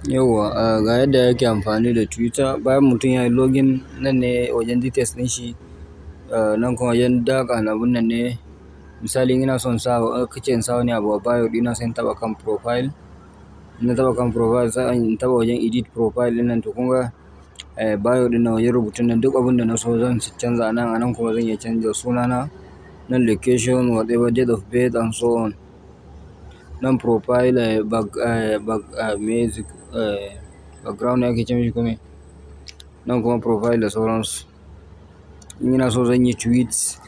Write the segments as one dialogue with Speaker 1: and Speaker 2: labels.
Speaker 1: Yauwa, ga yadda yake amfani da Twitter. Bayan mutum ya yi login, nan ne wajen details ɗin shi. Nan kuma wajen daƙa abun nan ne. Misali ina son sa, kace in sa wani abu a bio ɗina sai in taɓa kan profile. In taɓa kan profile sai in taɓa wajen edit profile ɗinnan to kun ga bio ɗin nan wajen rubutun nan duk abun da na so zan canza nan. A nan kuma zan iya canza sunana, nan location, whatever, date of birth and so on. Nan profile background ne ake ce mishi kome. Nan kuma profile da sauransu. In ina so zan yi tweet,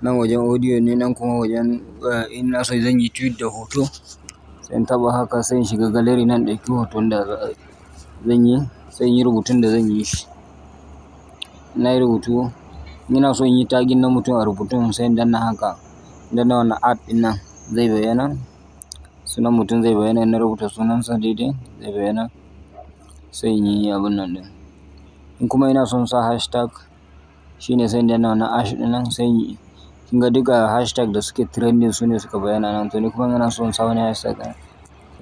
Speaker 1: nan wajen audio ne, nan kuma wajen in ina so zan yi tweet da hoto sai in taɓa haka sai in shiga gallery nan in ɗauki hoton da zan yi sai in yi rubutun da zan yi shi. Na yi rubutu, in ina so in yi tagging na mutum a rubutun sai in danna haka. Danna wannan @, ɗin nan zai bayyana. Sunan mutum zai bayyana in na rubuta sunansa daidai zai bayyana sai in yi abun nan ɗin. In kuma ina son sa hashtag shine sai in danna wannan hash ɗin nan sai in yi. Kin ga duka hashtag da suke trending su ne suka bayyana nan. To ni kuma ina son sa wani hashtag sai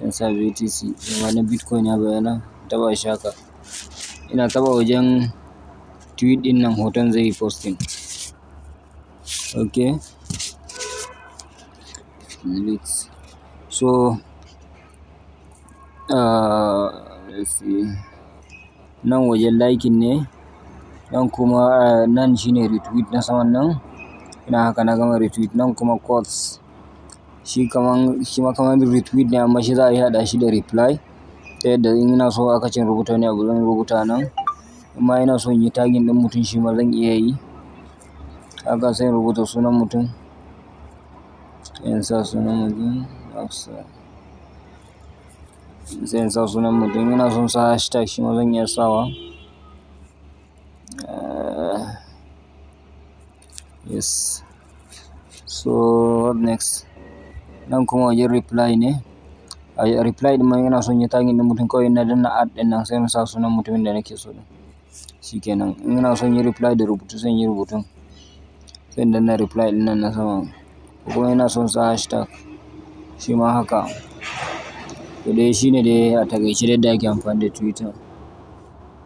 Speaker 1: in sa BTC. Wannan Bitcoin ya bayyana, in taɓa shi haka. Ina taɓa wajen tweet ɗin nan hoton zai yi posting. Okay. So, let's see. Nan wajen liking ne. Nan kuma nan shine retweet na saman nan. Ina haka na gama retweet. Nan kuma quotes. Shi ma kaman retweet ne amma shi za a iya haɗa shi da reply. Ta yadda in ina so aka ce in rubuta wani abu zan rubuta nan. Amma ina so in yi tagging ɗin mutum shi ma zan iya yi. Haka sai in rubuta sunan mutum. Sai in sa sunan mutum. Sai in sa sunan mutum. Ina son sa hashtag shi ma zan iya sawa. Yes. So what next? Nan kuma wajen reply ne. A reply ɗin ma ina son yi tagging ɗin mutum kawai na danna @, ɗin nan sai in sa sunan mutumin da nake so. Shikenan. In ina son yin reply da rubutu sai in yi rubutun. Sai in danna reply ɗin nan na sama. Kuma ina son sa hashtag shi ma haka. To dai shine dai a takaice yadda ake amfani da Twitter.